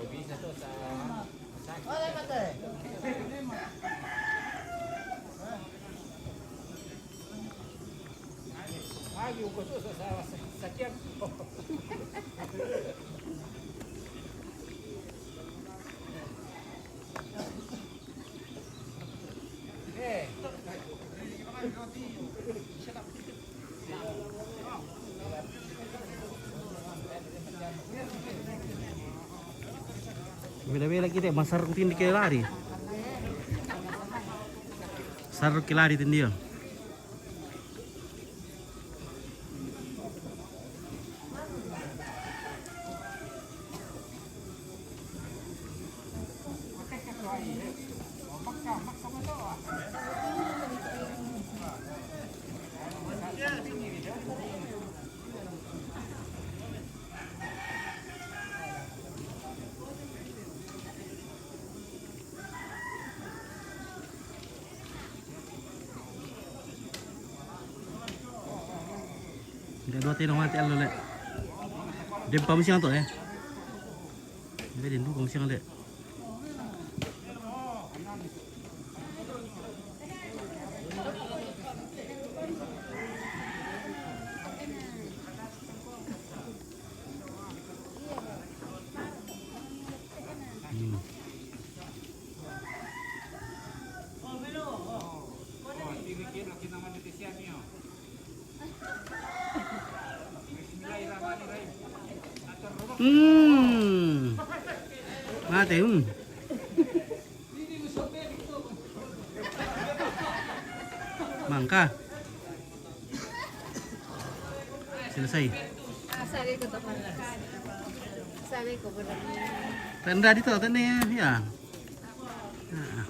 Oh, bisa to sa sakit. Ayaw ko to sa sakyan. Eh. Beda-beda kita, masar tindi ke lari. Saruk ke lari tindi yo. Tidak dua tinong mati alo le. Dem pa musiang to eh. Dia den du musiang le. Mati Mangka. Selesai. Sabi ko to pala. Sabi ko pala. Tanda dito, tanda ya. Nah.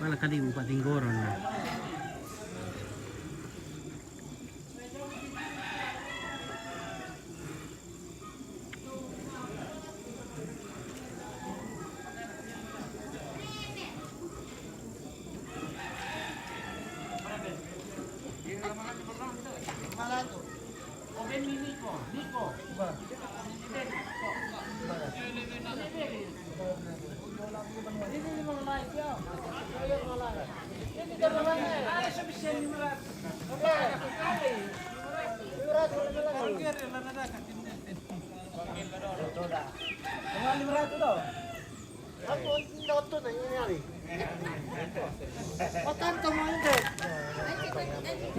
Wala kali upat tinggoron na.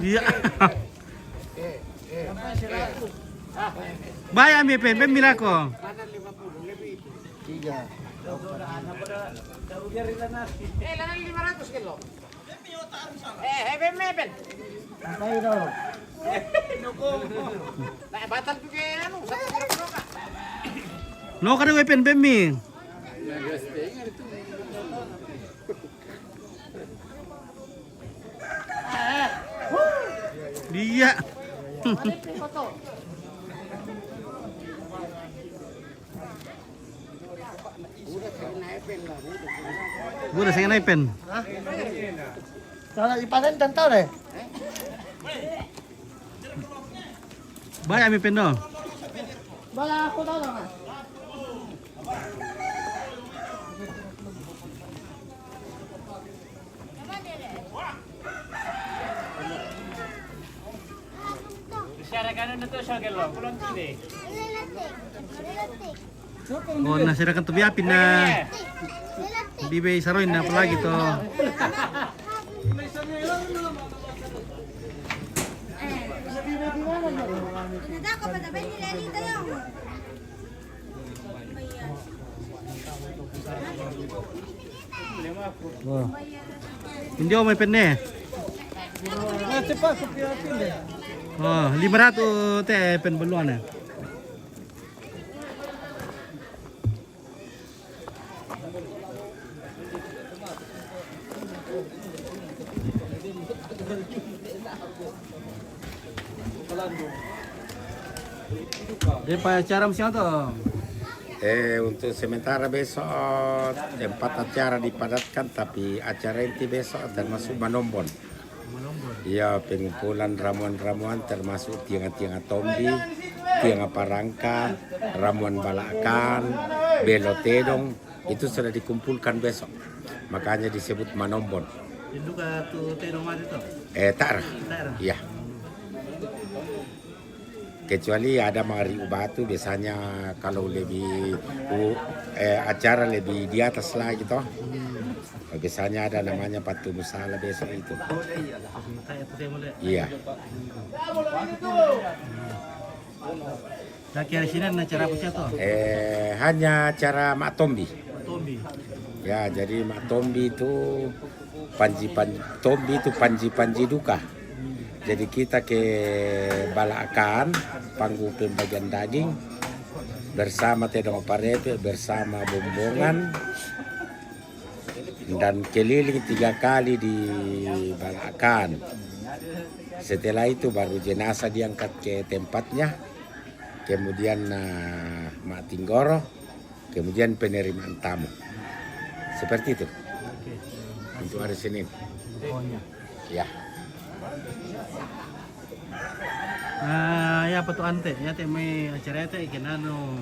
Iya. Bayar mi pen mirako. Tiga. Langan 500 kilo. Ben. Antay daw. Batal ko kay ano, sa kilo ka. No kada we pen mi. Dia. Gua udah saya pen. Sana ipanen tantau deh. Bayar mi pen do. Bala aku tahu enggak? Syarakan na to siya kilo. Kulon tide. Oh, nasirakan to biapin na. Bibay saroin na palagi to. Nadako pa tabi nila dito lang. Oh. Hindi ako may pen eh. Cepat supir deh. Oh, 500 teh pen beluan ya. Dia acara siang tuh. Untuk sementara besok 4 acara dipadatkan, tapi acara inti besok termasuk manombon. Ya, pengumpulan ramuan-ramuan termasuk tiang-tiang tombi, tiang apa rangka, ramuan balakan, belotedong, itu sudah dikumpulkan besok. Makanya disebut manombon. Itu ka tu teno mati to. Tak. Daerah. Iya. Kecuali ada mga batu biasanya kalau lebih acara lebih di atas lagi toh. Biasanya ada namanya Patu Musala besok itu. Kayak tu temo le. Iya. Nah, kira sini na cara apa to? Hanya cara Mak Tombi. Tombi. Ya, jadi Mak Tombi itu Tombi itu panji duka. Jadi kita ke balakan, panggung pembagian daging bersama tedong parepe, bersama bombongan dan keliling 3 kali di balakan. Setelah itu baru jenazah diangkat ke tempatnya, kemudian Mak Tinggoro, kemudian penerimaan tamu. Seperti itu. Untuk hari Senin. Ya. Nah, ya apa tuh ante? Ya teh may acara teh kenano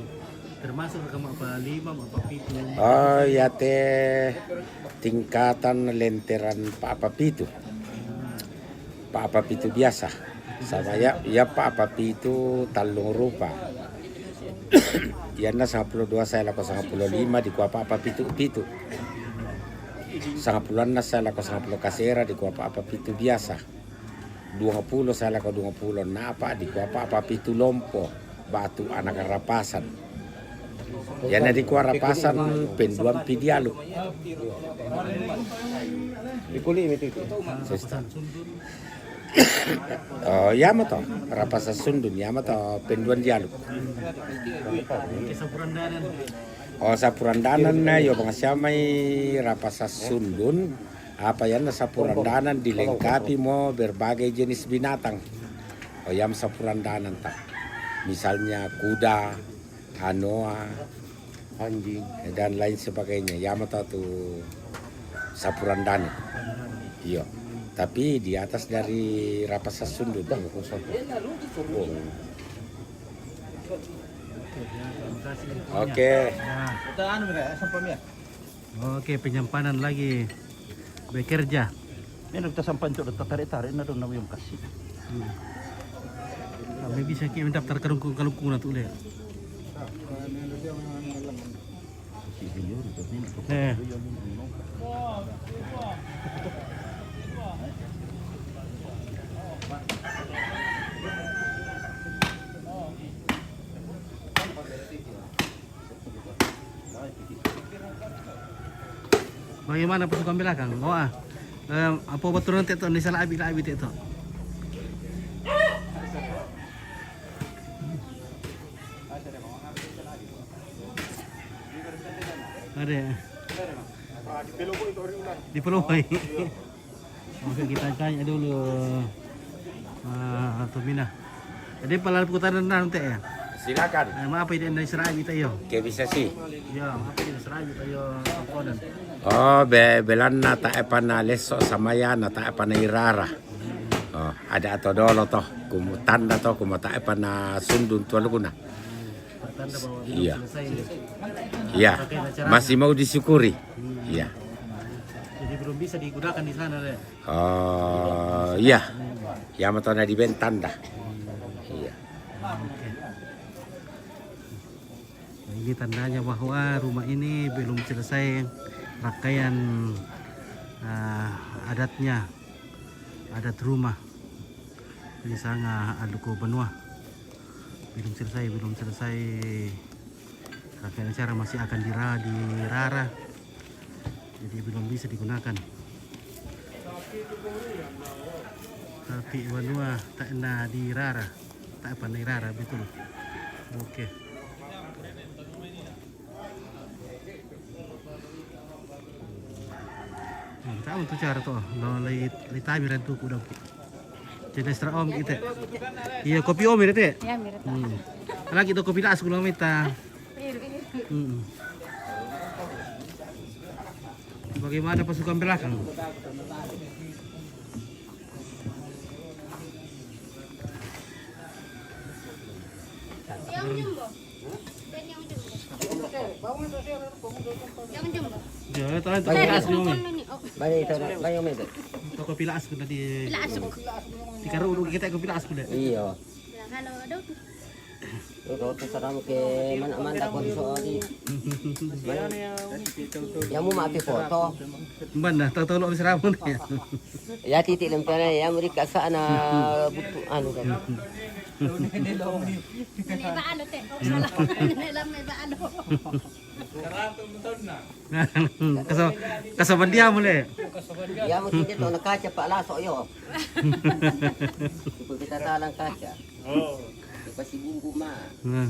termasuk ke apa 5 apa 7. Oh ya teh tingkatan lenteran Pak Papi itu. Pak Papi itu biasa. Sama ya Pak Papi itu talung rupa. Yana 52 saya laku 55 di kuah Pak Papi itu. 10 saya laku 10 kasera di kuah Pak Papi itu biasa. 20 saya laku 20 napa di kuah Pak Papi itu lompo batu anak rapasan. Yana di kuah rapasan penduan pidialu. Dikuli itu. Oh ya mato rapasan sundun ya mato penduan dialu. Kesapurandanan. Oh sapurandanan na yo bang siamay rapasa sundun apa yan na sapurandanan dilengkapi mo berbagai jenis binatang. O yam sapurandanan ta. Misalnya kuda, hanoa, anjing dan lain sebagainya. Yam ta tu sapurandanan. Iya. Tapi di atas dari rapasa sundun. Oke. Oke, penyimpanan lagi bekerja. Ini kita sampai untuk tarik-tarik na doon na yung kasi. Kami bisa kita daftar kalungkung na tuloy. Bagaimana pasukan belakang? Apa betul nanti itu di salah abi itu? Ada. Di Pelopoi. Oke, kita tanya dulu. Tomina. Jadi pala putaran nanti ya. Silakan. Maaf ini dari Serabi tayo. Kayak bisa sih. Ya, maaf ini Serabi tayo komponen. Oh, belan na ta na leso samaya na ta na irara. Oh, ada atau dolo toh, tanda toh kumata na sundun tuan guna. Pertanda bahwa Iya. selesai. Iya. Masih mau disyukuri. Iya. Jadi belum bisa digunakan di sana deh. Oh, iya. Ya mata na di ben tanda. Iya. Oke. Nah, ini tandanya bahwa rumah ini belum selesai rangkaian adatnya, adat rumah di sana Aluko Benua. Belum selesai rangkaian acara, masih akan dirara, jadi belum bisa digunakan. Tapi Benua tak na dirara, tak pandai rara betul. Oke. Tahu tu cara tu, lo lay tabi rentu kuda. Jadi ekstra om kita. Iya kopi om itu. Ya, mirip. Lagi tu kopi las gula mita. Bagaimana pasukan belakang? Yang jumbo. Dan yang jumbo. Yang jumbo. Ya, tahu itu Saya pilaas mo kumpul mi. ini. Oh, Bali ito na, bayo mo ito. Ito ko pilaas ko tadi. bila asuk. Di karo ulo kita ko pilaas ko deh. Iyo. Bilang halo, aduh. Ito to sarang ke man ako so di. Yang mo mati foto. Ban na tahu lo bisa ramon ya. Ya titik lang pala ya mo di kasa na butu ano ka. May baano te. Nilam may baano. Kasaban dia mo le. Ya mo hindi to nakacha pa laso yo. Kung kita talang kacha. Oh. Ipa si bumbu ma. Nah.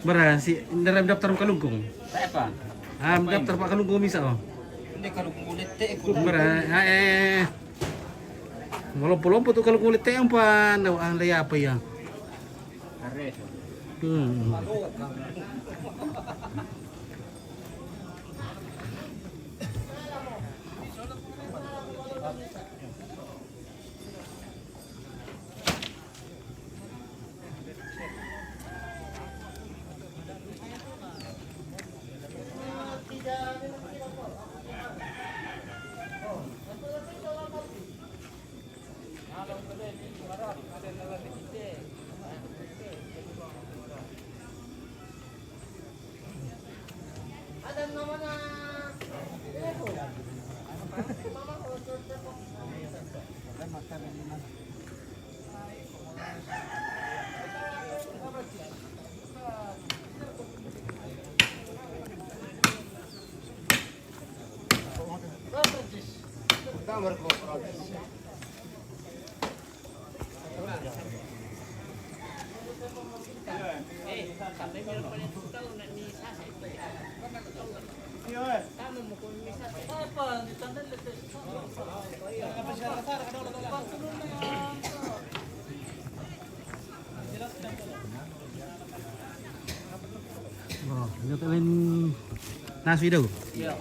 Bara si dalam daftar kalungkung. Apa? Daftar Pak Kalungkung bisa oh. Hindi ka kulit te. Bara Lompo-lompo tuh kalau kulit teh apa ang laya apa ya? Oh, nyotelin nasi daw. Iya.